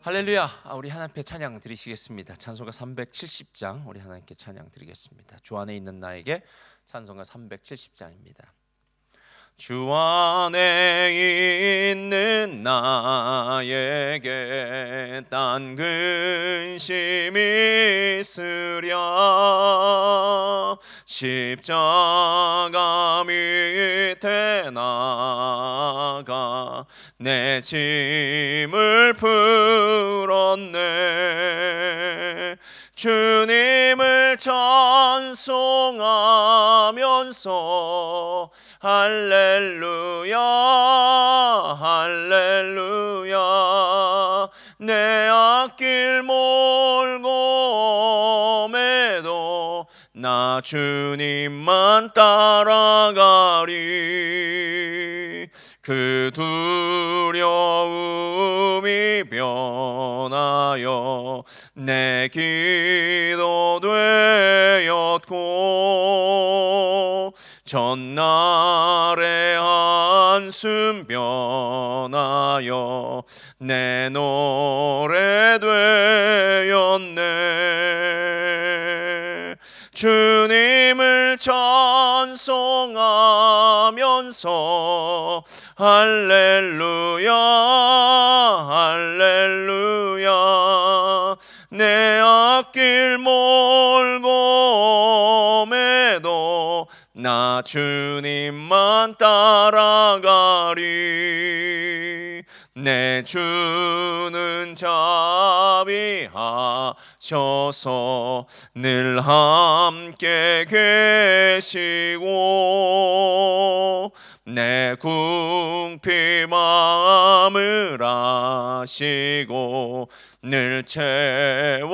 할렐루야. 우리 하나님께 찬양 드리시겠습니다. 찬송가 370장 우리 하나님께 찬양 드리겠습니다. 주 안에 있는 나에게 찬송가 370장입니다. 주 안에 있는 나에게 딴 근심이 있으랴 십자가 밑에 나가 내 짐을 풀었네. 주님을 찬송하면서 할렐루야 할렐루야 내 앞길 멀고 매도 나 주님만 따라가리. 그 두려움이 변하여 내 기도 되었고 전날의 한숨 변하여 내 노래 되었네. 주님을 찬송하면서 할렐루야 할렐루야 내 앞길 멀고 매도 나 주님만 따라가리. 내 주는 자비하셔서 늘 함께 계시고 내 궁핍 마음을 아시고 늘 채워주시네.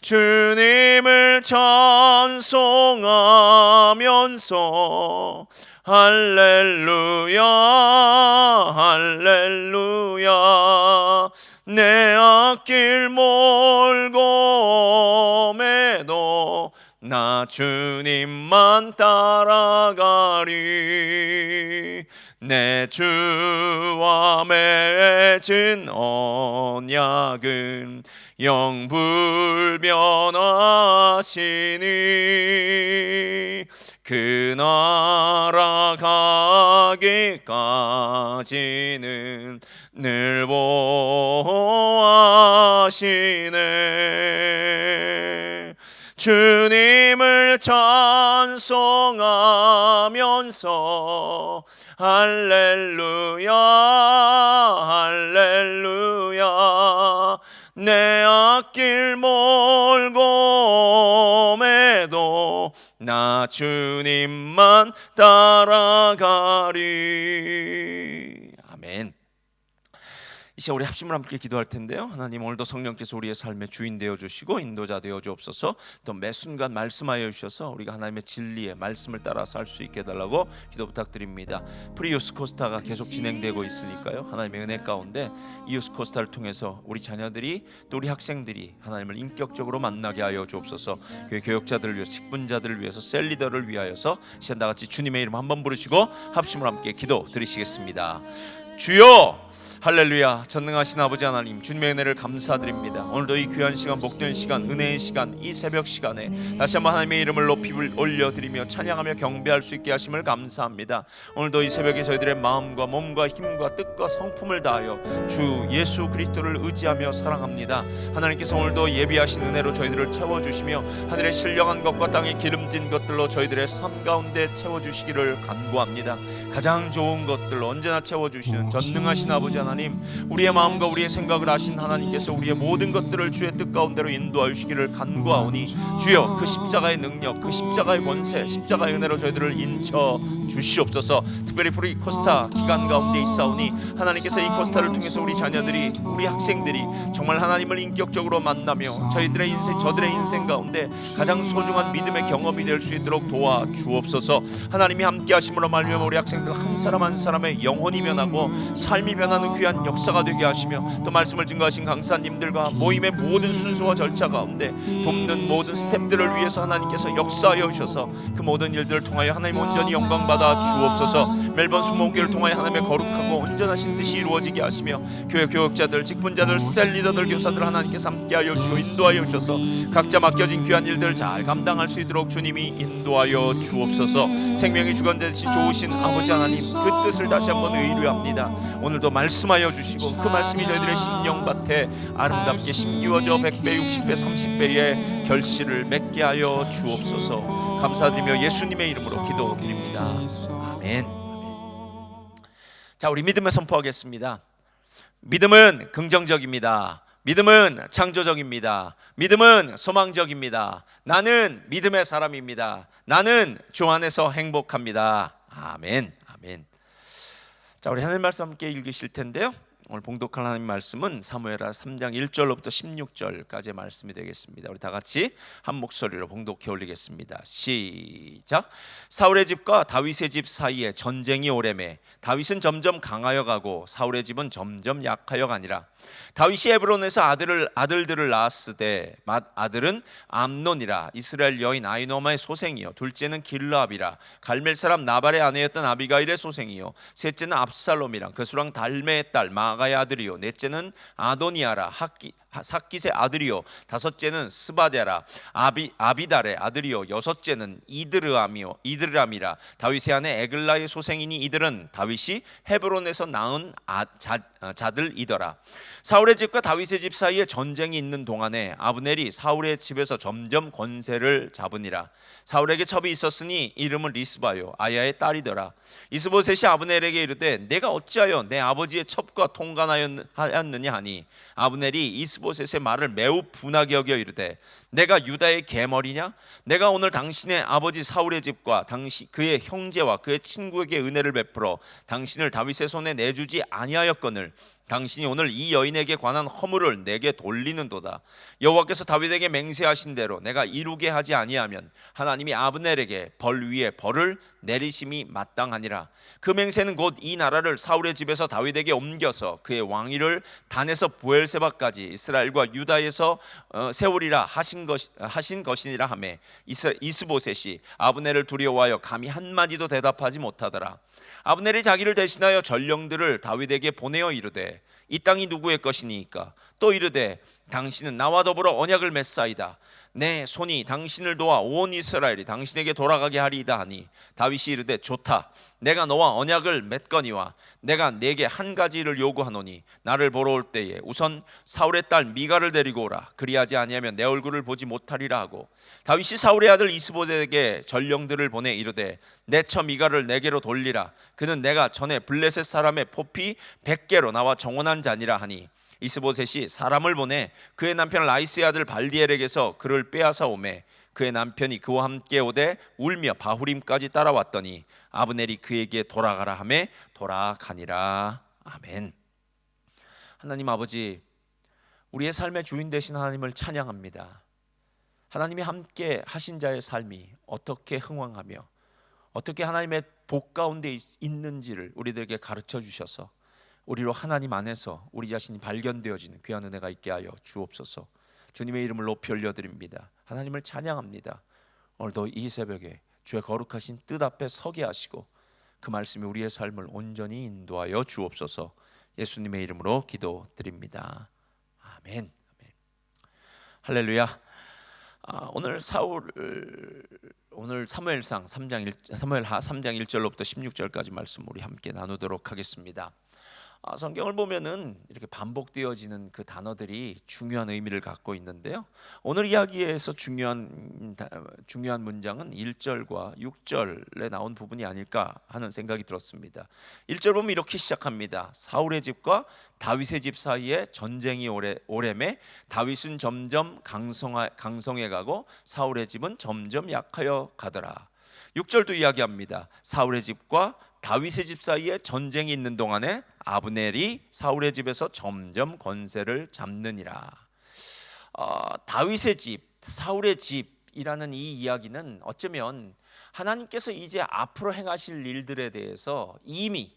주님을 찬송하면서 할렐루야 할렐루야 내 앞길 멀고 매도 나 주님만 따라가리. 내 주와 맺은 언약은 영불변하시니 그 나라 가기까지는 늘 보호하시네. 주님을 찬송하면서 할렐루야 할렐루야 내 앞길 멀고 매도 나 주님만 따라가리. 아멘. 이제 우리 합심을 함께 기도할 텐데요. 하나님, 오늘도 성령께서 우리의 삶의 주인 되어 주시고 인도자 되어 주옵소서. 또 매 순간 말씀하여 주셔서 우리가 하나님의 진리의 말씀을 따라서 할 수 있게 해달라고 기도 부탁드립니다. 프리유스 코스타가 계속 진행되고 있으니까요, 하나님의 은혜 가운데 이유스 코스타를 통해서 우리 자녀들이 또 우리 학생들이 하나님을 인격적으로 만나게 하여 주옵소서. 교회 교역자들을 위해서, 직분자들을 위해서, 셀리더를 위하여서 시간 다같이 주님의 이름 한번 부르시고 합심을 함께 기도 드리시겠습니다. 주여 할렐루야. 전능하신 아버지 하나님, 주님의 은혜를 감사드립니다. 오늘도 이 귀한 시간, 복된 시간, 은혜의 시간, 이 새벽 시간에 다시 한번 하나님의 이름을 높이 올려드리며 찬양하며 경배할 수 있게 하심을 감사합니다. 오늘도 이 새벽에 저희들의 마음과 몸과 힘과 뜻과 성품을 다하여 주 예수 그리스도를 의지하며 사랑합니다. 하나님께서 오늘도 예비하신 은혜로 저희들을 채워주시며 하늘의 신령한 것과 땅의 기름진 것들로 저희들의 삶 가운데 채워주시기를 간구합니다. 가장 좋은 것들 언제나 채워주시는 전능하신 아버지 하나님, 우리의 마음과 우리의 생각을 아신 하나님께서 우리의 모든 것들을 주의 뜻 가운데로 인도하여 주시기를 간구하오니 주여 그 십자가의 능력, 그 십자가의 권세, 십자가의 은혜로 저희들을 인쳐 주시옵소서. 특별히 프리 코스타 기간 가운데 있사오니 하나님께서 이 코스타를 통해서 우리 자녀들이, 우리 학생들이 정말 하나님을 인격적으로 만나며 저희들의 인생, 저들의 인생 가운데 가장 소중한 믿음의 경험이 될 수 있도록 도와주옵소서. 하나님이 함께 하심으로 말미암아 우리 학생 백성들 한 사람 한 사람의 영혼이 변하고 삶이 변하는 귀한 역사가 되게 하시며, 또 말씀을 증거하신 강사님들과 모임의 모든 순서와 절차 가운데 돕는 모든 스태프들을 위해서 하나님께서 역사하여 주셔서 그 모든 일들을 통하여 하나님 온전히 영광받아 주옵소서. 멜번 수목교를 통하여 하나님의 거룩하고 온전하신 뜻이 이루어지게 하시며, 교회 교역자들, 직분자들, 셀 리더들, 교사들 하나님께서 함께하여 주시고 인도하여 주셔서 각자 맡겨진 귀한 일들을 잘 감당할 수 있도록 주님이 인도하여 주옵소서. 생명의 주관되신 좋으신 아버지 하나님, 그 뜻을 다시 한번 의뢰합니다. 오늘도 말씀하여 주시고 그 말씀이 저희들의 심령밭에 아름답게 심기워져 100배, 60배, 30배의 결실을 맺게 하여 주옵소서. 감사드리며 예수님의 이름으로 기도드립니다. 아멘. 자, 우리 믿음을 선포하겠습니다. 믿음은 긍정적입니다. 믿음은 창조적입니다. 믿음은 소망적입니다. 나는 믿음의 사람입니다. 나는 주 안에서 행복합니다. 아멘. 아멘. 자, 우리 하나님 말씀 함께 읽으실 텐데요. 오늘 봉독할 하나님 말씀은 사무엘하 3장 1절로부터 16절까지의 말씀이 되겠습니다. 우리 다 같이 한 목소리로 봉독해 올리겠습니다. 시작. 사울의 집과 다윗의 집 사이에 전쟁이 오래매 다윗은 점점 강하여 가고 사울의 집은 점점 약하여 가니라. 다윗이 헤브론에서 아들들을 낳았으되 아들은 암논이라 이스라엘 여인 아히노아의 소생이요, 둘째는 길르압이라 갈멜 사람 나발의 아내였던 아비가일의 소생이요, 셋째는 압살롬이라 그 수랑 달메의 딸 마가의 아들이요, 넷째는 아도니아라 삭깃의 아들이요, 다섯째는 스바데라 아비달의 아들이요, 여섯째는 이드람이라 다윗의 아내 에글라의 소생이니 이들은 다윗이 헤브론에서 낳은 자들이더라. 사울의 집과 다윗의 집 사이에 전쟁이 있는 동안에 아브넬이 사울의 집에서 점점 권세를 잡으니라. 사울에게 첩이 있었으니 이름은 리스바요, 아야의 딸이더라. 이스보셋이 아브넬에게 이르되 내가 어찌하여 내 아버지의 첩과 통관하였느냐 하니 아브넬이 이스보셋의 말을 매우 분하게 여겨 이르되 내가 유다의 계머리냐? 내가 오늘 당신의 아버지 사울의 집과 그의 형제와 그의 친구에게 은혜를 베풀어 당신을 다윗의 손에 내주지 아니하였거늘 당신이 오늘 이 여인에게 관한 허물을 내게 돌리는도다. 여호와께서 다윗에게 맹세하신 대로 내가 이루게 하지 아니하면 하나님이 아브넬에게 벌 위에 벌을 내리심이 마땅하니라. 그 맹세는 곧 이 나라를 사울의 집에서 다윗에게 옮겨서 그의 왕위를 단에서 브엘세바까지 이스라엘과 유다에서 세우리라 하신 것이니라 하매 이스보셋이 아브넬을 두려워하여 감히 한마디도 대답하지 못하더라. 아브넬이 자기를 대신하여 전령들을 다윗에게 보내어 이르되 이 땅이 누구의 것이니까? 또 이르되 당신은 나와 더불어 언약을 맺사이다. 내 손이 당신을 도와 온 이스라엘이 당신에게 돌아가게 하리이다 하니 다윗이 이르되 좋다. 내가 너와 언약을 맺거니와 내가 네게 한 가지를 요구하노니 나를 보러 올 때에 우선 사울의 딸 미가를 데리고 오라. 그리하지 아니하면 내 얼굴을 보지 못하리라 하고 다윗이 사울의 아들 이스보셋에게 전령들을 보내 이르되 내 처 미가를 내게로 돌리라. 그는 내가 전에 블레셋 사람의 포피 100개로 나와 정원한 자니라 하니 이스보셋이 사람을 보내 그의 남편 라이스의 아들 발디엘에게서 그를 빼앗아 오매 그의 남편이 그와 함께 오되 울며 바후림까지 따라왔더니 아브넬이 그에게 돌아가라 하매 돌아가니라. 아멘. 하나님 아버지, 우리의 삶의 주인 되신 하나님을 찬양합니다. 하나님이 함께 하신 자의 삶이 어떻게 흥왕하며 어떻게 하나님의 복 가운데 있는지를 우리들에게 가르쳐 주셔서 우리로 하나님 안에서 우리 자신이 발견되어지는 귀한 은혜가 있게 하여 주옵소서. 주님의 이름을 높이 올려드립니다. 하나님을 찬양합니다. 오늘도 이 새벽에 주의 거룩하신 뜻 앞에 서게 하시고 그 말씀이 우리의 삶을 온전히 인도하여 주옵소서. 예수님의 이름으로 기도드립니다. 아멘. 아멘. 할렐루야. 오늘 사무엘하 3장 1절로부터 16절까지 말씀 우리 함께 나누도록 하겠습니다. 성경을 보면은 이렇게 반복되어지는 그 단어들이 중요한 의미를 갖고 있는데요. 오늘 이야기에서 중요한 문장은 1절과 6절에 나온 부분이 아닐까 하는 생각이 들었습니다. 1절 보면 이렇게 시작합니다. 사울의 집과 다윗의 집 사이에 전쟁이 오래매 다윗은 점점 강성해 가고 사울의 집은 점점 약하여 가더라. 6절도 이야기합니다. 사울의 집과 다윗의 집 사이에 전쟁이 있는 동안에 아브넬이 사울의 집에서 점점 권세를 잡느니라. 다윗의 집, 사울의 집이라는 이 이야기는 어쩌면 하나님께서 이제 앞으로 행하실 일들에 대해서 이미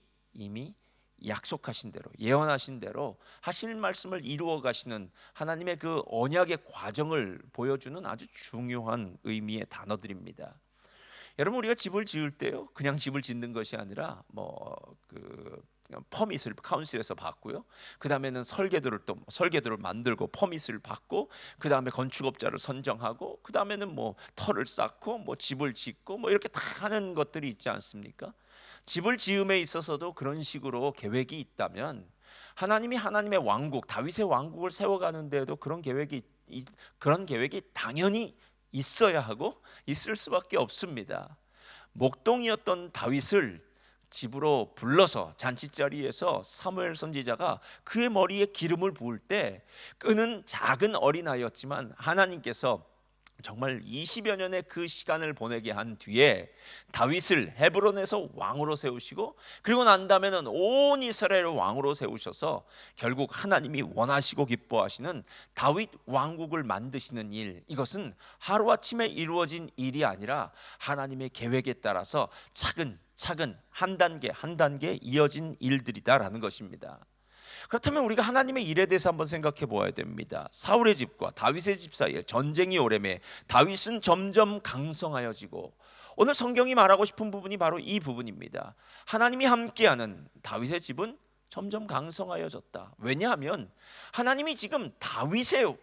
약속하신 대로, 예언하신 대로 하실 말씀을 이루어 가시는 하나님의 그 언약의 과정을 보여주는 아주 중요한 의미의 단어들입니다. 여러분, 우리가 집을 지을 때요, 그냥 집을 짓는 것이 아니라 그 퍼밋을 카운슬에서 받고요. 그 다음에는 설계도를 만들고 퍼밋을 받고, 그 다음에 건축업자를 선정하고, 그 다음에는 뭐 터를 쌓고, 뭐 집을 짓고, 뭐 이렇게 다 하는 것들이 있지 않습니까? 집을 지음에 있어서도 그런 식으로 계획이 있다면, 하나님이 하나님의 왕국, 다윗의 왕국을 세워가는 데에도 그런 계획이 당연히 있어야 하고 있을 수밖에 없습니다. 목동이었던 다윗을 집으로 불러서 잔치자리에서 사무엘 선지자가 그의 머리에 기름을 부을 때, 그는 작은 어린아이였지만 하나님께서 정말 20여 년의 그 시간을 보내게 한 뒤에 다윗을 헤브론에서 왕으로 세우시고, 그리고 난 다음에는 온 이스라엘을 왕으로 세우셔서 결국 하나님이 원하시고 기뻐하시는 다윗 왕국을 만드시는 일, 이것은 하루아침에 이루어진 일이 아니라 하나님의 계획에 따라서 차근차근 한 단계 한 단계 이어진 일들이다라는 것입니다. 그렇다면 우리가 하나님의 일에 대해서 한번 생각해 보아야 됩니다. 사울의 집과 다윗의 집 사이에 전쟁이 오래매 다윗은 점점 강성하여지고, 오늘 성경이 말하고 싶은 부분이 바로 이 부분입니다. 하나님이 함께하는 다윗의 집은 점점 강성하여졌다. 왜냐하면 하나님이 지금 다윗의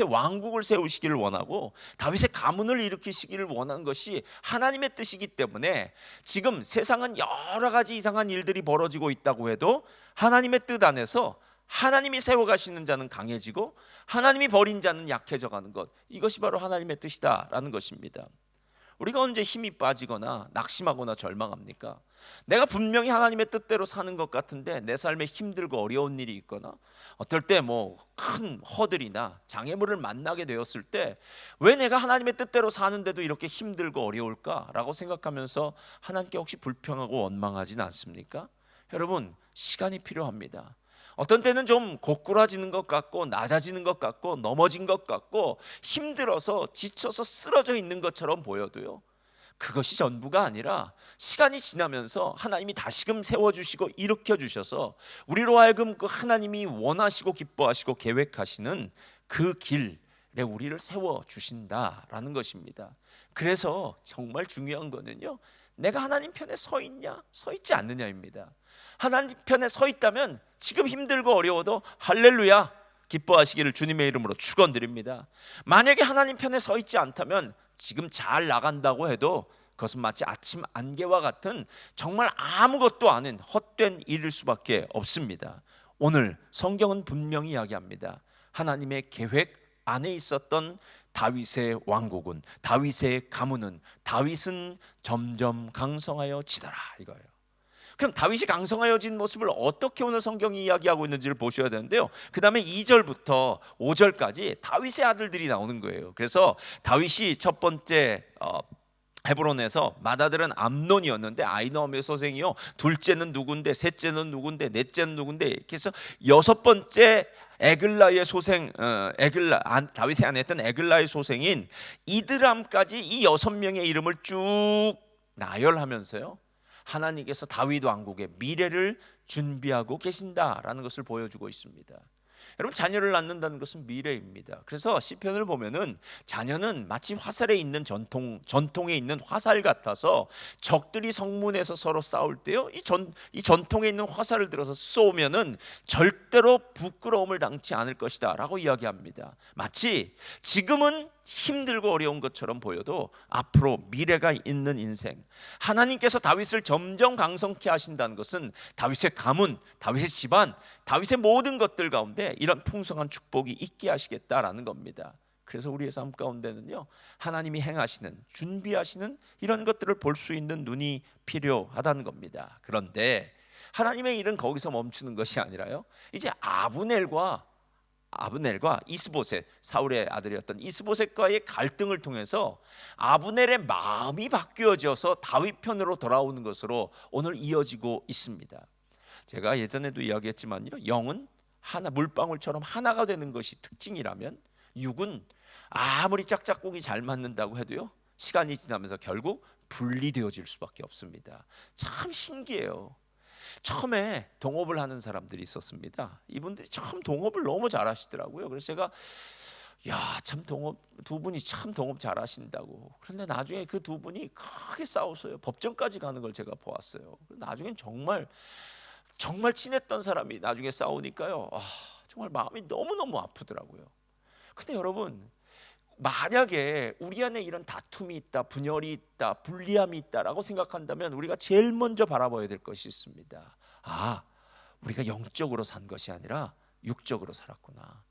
왕국을 세우시기를 원하고 다윗의 가문을 일으키시기를 원하는 것이 하나님의 뜻이기 때문에, 지금 세상은 여러 가지 이상한 일들이 벌어지고 있다고 해도 하나님의 뜻 안에서 하나님이 세워가시는 자는 강해지고 하나님이 버린 자는 약해져 가는 것, 이것이 바로 하나님의 뜻이다라는 것입니다. 우리가 언제 힘이 빠지거나 낙심하거나 절망합니까? 내가 분명히 하나님의 뜻대로 사는 것 같은데 내 삶에 힘들고 어려운 일이 있거나, 어떨 때 뭐 큰 허들이나 장애물을 만나게 되었을 때 왜 내가 하나님의 뜻대로 사는데도 이렇게 힘들고 어려울까라고 생각하면서 하나님께 혹시 불평하고 원망하지는 않습니까? 여러분, 시간이 필요합니다. 어떤 때는 좀 고꾸라지는 것 같고 낮아지는 것 같고 넘어진 것 같고 힘들어서 지쳐서 쓰러져 있는 것처럼 보여도요, 그것이 전부가 아니라 시간이 지나면서 하나님이 다시금 세워주시고 일으켜주셔서 우리로 하여금 그 하나님이 원하시고 기뻐하시고 계획하시는 그 길에 우리를 세워주신다라는 것입니다. 그래서 정말 중요한 거는요, 내가 하나님 편에 서 있냐 서 있지 않느냐입니다. 하나님 편에 서 있다면 지금 힘들고 어려워도 할렐루야 기뻐하시기를 주님의 이름으로 축원드립니다. 만약에 하나님 편에 서 있지 않다면 지금 잘 나간다고 해도 그것은 마치 아침 안개와 같은 정말 아무것도 아닌 헛된 일일 수밖에 없습니다. 오늘 성경은 분명히 이야기합니다. 하나님의 계획 안에 있었던 다윗의 왕국은, 다윗의 가문은, 다윗은 점점 강성하여 지더라 이거예요. 그럼 다윗이 강성하여진 모습을 어떻게 오늘 성경이 이야기하고 있는지를 보셔야 되는데요, 그 다음에 2절부터 5절까지 다윗의 아들들이 나오는 거예요. 그래서 다윗이 첫 번째 헤브론에서 맏아들은 암논이었는데 아이노함의 소생이요, 둘째는 누군데, 셋째는 누군데, 넷째는 누군데, 이렇게 해서 여섯 번째 에글라의 소생, 다윗의 아내였던 에글라의 소생인 이드람까지 이 6명의 이름을 쭉 나열하면서요, 하나님께서 다윗 왕국의 미래를 준비하고 계신다라는 것을 보여주고 있습니다. 여러분, 자녀를 낳는다는 것은 미래입니다. 그래서 시편을 보면은 자녀는 마치 화살에 있는 전통에 있는 화살 같아서 적들이 성문에서 서로 싸울 때요, 이 전통에 있는 화살을 들어서 쏘면은 절대로 부끄러움을 당치 않을 것이다라고 이야기합니다. 마치 지금은 힘들고 어려운 것처럼 보여도 앞으로 미래가 있는 인생, 하나님께서 다윗을 점점 강성케 하신다는 것은 다윗의 가문, 다윗의 집안, 다윗의 모든 것들 가운데 이런 풍성한 축복이 있게 하시겠다라는 겁니다. 그래서 우리의 삶 가운데는요, 하나님이 행하시는, 준비하시는 이런 것들을 볼 수 있는 눈이 필요하다는 겁니다. 그런데 하나님의 일은 거기서 멈추는 것이 아니라요, 이제 아브넬과 이스보셋, 사울의 아들이었던 이스보셋과의 갈등을 통해서 아브넬의 마음이 바뀌어져서 다윗 편으로 돌아오는 것으로 오늘 이어지고 있습니다. 제가 예전에도 이야기했지만요, 영은 하나, 물방울처럼 하나가 되는 것이 특징이라면 육은 아무리 짝짝꿍이 잘 맞는다고 해도요, 시간이 지나면서 결국 분리되어질 수밖에 없습니다. 참 신기해요. 처음에 동업을 하는 사람들이 있었습니다. 이분들이 참 동업을 너무 잘하시더라고요. 그래서 제가 참 동업 두 분이 참 동업 잘하신다고. 그런데 나중에 그 두 분이 크게 싸웠어요. 법정까지 가는 걸 제가 보았어요. 나중엔 정말 친했던 사람이 나중에 싸우니까요. 정말 마음이 너무너무 아프더라고요. 근데 여러분, 만약에 우리 안에 이런 다툼이 있다, 분열이 있다, 불리함이 있다라고 생각한다면 우리가 제일 먼저 바라봐야 될 것이 있습니다. 우리가 영적으로 산 것이 아니라 육적으로 살았구나.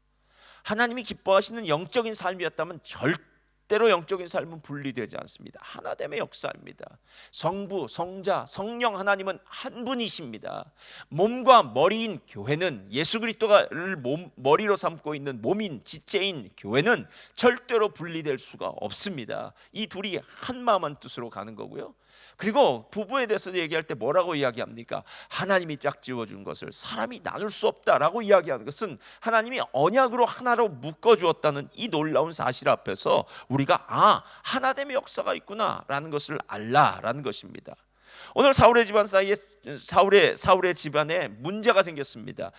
하나님이 기뻐하시는 영적인 삶이었다면 절대로 영적인 삶은 분리되지 않습니다. 하나됨의 역사입니다. 성부, 성자, 성령 하나님은 한 분이십니다. 몸과 머리인 교회는, 예수 그리스도를 머리로 삼고 있는 몸인 지체인 교회는 절대로 분리될 수가 없습니다. 이 둘이 한 마음 한 뜻으로 가는 거고요. 그리고 부부에 대해서 얘기할 때 뭐라고 이야기합니까? 하나님이 짝지어 준 것을 사람이 나눌 수 없다라고 이야기하는 것은 하나님이 언약으로 하나로 묶어주었다는 이 놀라운 사실 앞에서 우리가 하나됨의 역사가 있구나라는 것을 알라라는 것입니다. 오늘 사울의 집안 사이에 사울의 집안에 문제가 생겼습니다.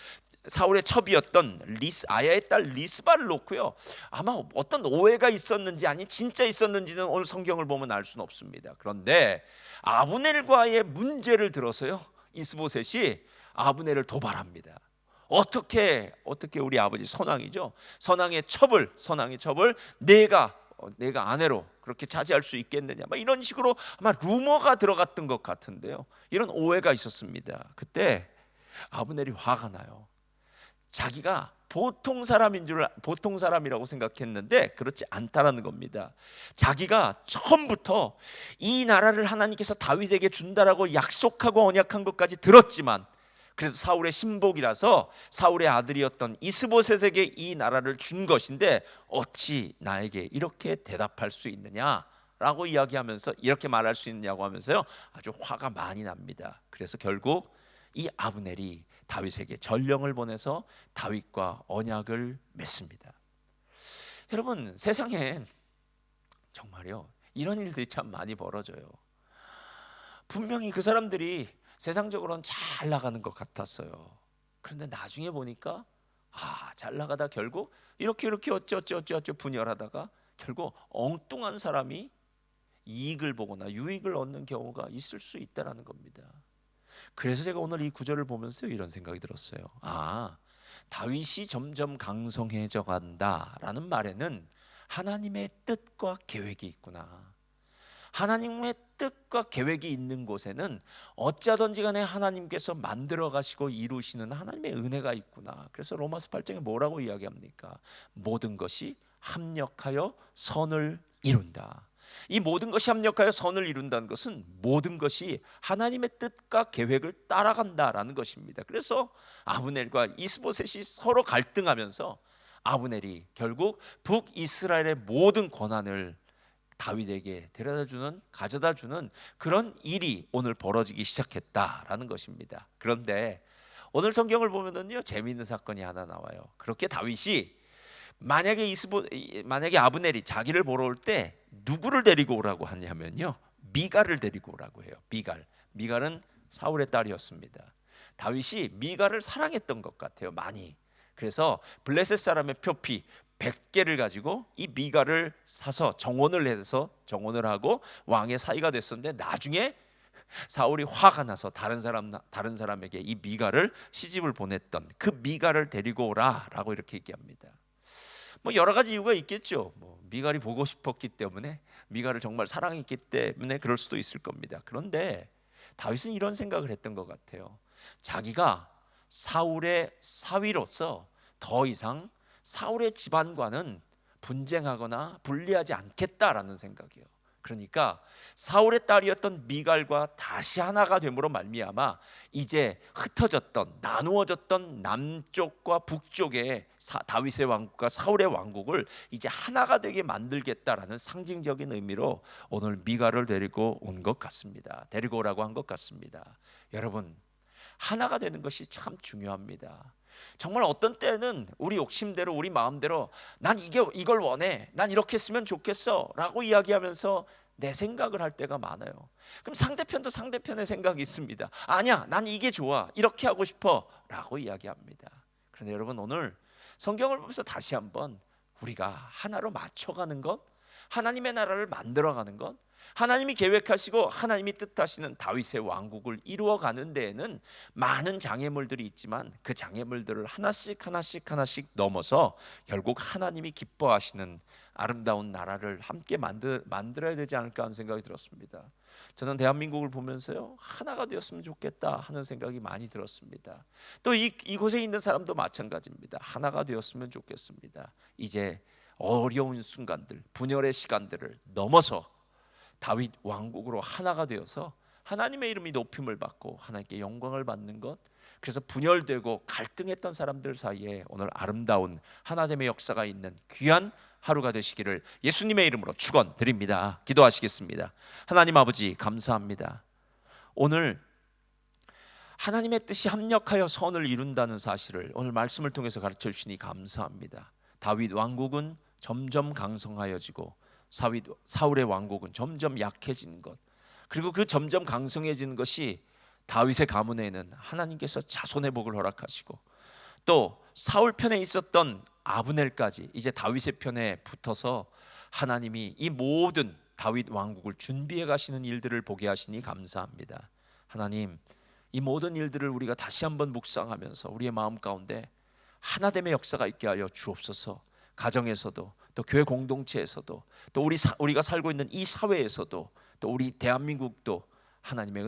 사울의 첩이었던 아야의 딸 리스바를 놓고요, 아마 어떤 오해가 있었는지 아니 진짜 있었는지는 오늘 성경을 보면 알 수는 없습니다. 그런데 아브넬과의 문제를 들어서요, 이스보셋이 아브넬을 도발합니다. 어떻게 우리 아버지 선왕이죠, 선왕의 첩을 내가 아내로 그렇게 차지할 수 있겠느냐, 이런 식으로 아마 루머가 들어갔던 것 같은데요, 이런 오해가 있었습니다. 그때 아브넬이 화가 나요. 자기가 보통 사람이라고 생각했는데 그렇지 않다라는 겁니다. 자기가 처음부터 이 나라를 하나님께서 다윗에게 준다라고 약속하고 언약한 것까지 들었지만, 그래도 사울의 신복이라서 사울의 아들이었던 이스보셋에게 이 나라를 준 것인데 어찌 나에게 이렇게 대답할 수 있느냐라고 이야기하면서, 이렇게 말할 수 있느냐고 하면서요, 아주 화가 많이 납니다. 그래서 결국 이 아브넬이 다윗에게 전령을 보내서 다윗과 언약을 맺습니다. 여러분, 세상엔 정말요, 이런 일들이 참 많이 벌어져요. 분명히 그 사람들이 세상적으로는 잘 나가는 것 같았어요. 그런데 나중에 보니까 잘 나가다 결국 이렇게 어쩌 분열하다가 결국 엉뚱한 사람이 이익을 보거나 유익을 얻는 경우가 있을 수 있다는 겁니다. 그래서 제가 오늘 이 구절을 보면서 이런 생각이 들었어요. 다윗이 점점 강성해져 간다라는 말에는 하나님의 뜻과 계획이 있구나. 하나님의 뜻과 계획이 있는 곳에는 어찌하든지 간에 하나님께서 만들어 가시고 이루시는 하나님의 은혜가 있구나. 그래서 로마서 8장에 뭐라고 이야기합니까? 모든 것이 합력하여 선을 이룬다. 이 모든 것이 합력하여 선을 이룬다는 것은 모든 것이 하나님의 뜻과 계획을 따라간다라는 것입니다. 그래서 아브넬과 이스보셋이 서로 갈등하면서 아브넬이 결국 북이스라엘의 모든 권한을 다윗에게 가져다 주는 그런 일이 오늘 벌어지기 시작했다라는 것입니다. 그런데 오늘 성경을 보면은요, 재미있는 사건이 하나 나와요. 그렇게 다윗이 만약에 아브넬이 자기를 보러 올 때 누구를 데리고 오라고 하냐면요, 미갈을 데리고 오라고 해요. 미갈은 사울의 딸이었습니다. 다윗이 미갈을 사랑했던 것 같아요, 많이. 그래서 블레셋 사람의 표피 100개를 가지고 이 미갈을 사서 정원을 하고 왕의 사이가 됐었는데, 나중에 사울이 화가 나서 다른 사람에게 이 미갈을 시집을 보냈던 그 미갈을 데리고 오라라고 이렇게 얘기합니다. 여러 가지 이유가 있겠죠. 미갈이 보고 싶었기 때문에, 미갈을 정말 사랑했기 때문에 그럴 수도 있을 겁니다. 그런데 다윗은 이런 생각을 했던 것 같아요. 자기가 사울의 사위로서 더 이상 사울의 집안과는 분쟁하거나 분리하지 않겠다라는 생각이에요. 그러니까 사울의 딸이었던 미갈과 다시 하나가 됨으로 말미암아 이제 나누어졌던 남쪽과 북쪽의 다윗의 왕국과 사울의 왕국을 이제 하나가 되게 만들겠다라는 상징적인 의미로 오늘 미갈을 데리고 오라고 한 것 같습니다. 여러분, 하나가 되는 것이 참 중요합니다. 정말 어떤 때는 우리 욕심대로, 우리 마음대로 난 이걸 원해, 난 이렇게 했으면 좋겠어 라고 이야기하면서 내 생각을 할 때가 많아요. 그럼 상대편도 상대편의 생각이 있습니다. 아니야, 난 이게 좋아, 이렇게 하고 싶어 라고 이야기합니다. 그런데 여러분, 오늘 성경을 보면서 다시 한번 우리가 하나로 맞춰가는 것, 하나님의 나라를 만들어가는 것, 하나님이 계획하시고 하나님이 뜻하시는 다윗의 왕국을 이루어가는 데에는 많은 장애물들이 있지만 그 장애물들을 하나씩 넘어서 결국 하나님이 기뻐하시는 아름다운 나라를 함께 만들어야 되지 않을까 하는 생각이 들었습니다. 저는 대한민국을 보면서요, 하나가 되었으면 좋겠다 하는 생각이 많이 들었습니다. 또 이곳에 있는 사람도 마찬가지입니다. 하나가 되었으면 좋겠습니다. 이제 어려운 순간들, 분열의 시간들을 넘어서 다윗 왕국으로 하나가 되어서 하나님의 이름이 높임을 받고 하나님께 영광을 받는 것, 그래서 분열되고 갈등했던 사람들 사이에 오늘 아름다운 하나됨의 역사가 있는 귀한 하루가 되시기를 예수님의 이름으로 축원드립니다. 기도하시겠습니다. 하나님 아버지, 감사합니다. 오늘 하나님의 뜻이 합력하여 선을 이룬다는 사실을 오늘 말씀을 통해서 가르쳐 주시니 감사합니다. 다윗 왕국은 점점 강성하여지고 사울의 왕국은 점점 약해지는 것, 그리고 그 점점 강성해지는 것이 다윗의 가문에는 하나님께서 자손의 복을 허락하시고, 또 사울 편에 있었던 아브넬까지 이제 다윗의 편에 붙어서 하나님이 이 모든 다윗 왕국을 준비해 가시는 일들을 보게 하시니 감사합니다. 하나님, 이 모든 일들을 우리가 다시 한번 묵상하면서 우리의 마음 가운데 하나됨의 역사가 있게 하여 주옵소서. 가정에서도, 또 교회 공동체에서도, 또 우리가 살고 있는 이 사회에서도, 또 우리 대한민국도 하나님의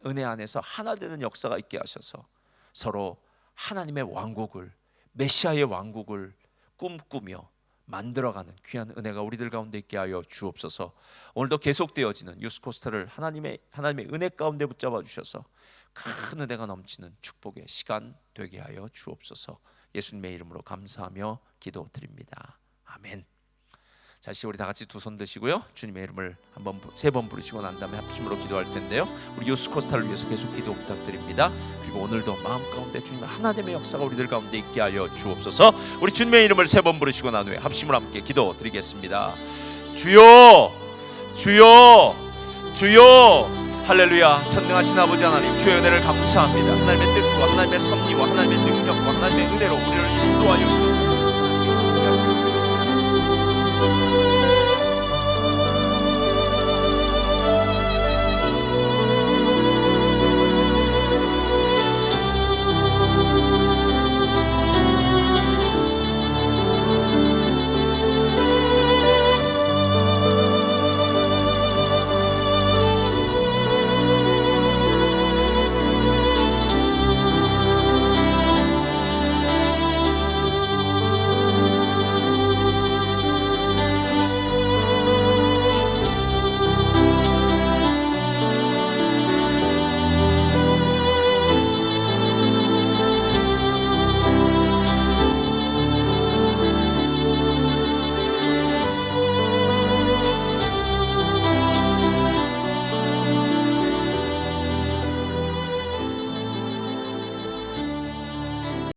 은혜 안에서 하나 되는 역사가 있게 하셔서 서로 하나님의 왕국을, 메시아의 왕국을 꿈꾸며 만들어가는 귀한 은혜가 우리들 가운데 있게 하여 주옵소서. 오늘도 계속되어지는 유스코스타를 하나님의 은혜 가운데 붙잡아 주셔서 큰 은혜가 넘치는 축복의 시간 되게 하여 주옵소서. 예수님의 이름으로 감사하며 기도드립니다. 아멘. 자, 우리 다 같이 두 손 드시고요, 주님의 이름을 세 번 부르시고 난 다음에 합심으로 기도할 텐데요, 우리 유스코스타를 위해서 계속 기도 부탁드립니다. 그리고 오늘도 마음 가운데 주님의 하나됨의 역사가 우리들 가운데 있게 하여 주옵소서. 우리 주님의 이름을 세 번 부르시고 난 후에 합심으로 함께 기도드리겠습니다. 주여, 주여, 주여. 할렐루야. 전능하신 아버지 하나님, 주의 은혜를 감사합니다. 하나님의 뜻과 하나님의 섭리와 하나님의 능력과 하나님의 은혜로 우리를 인도하여 주옵소서.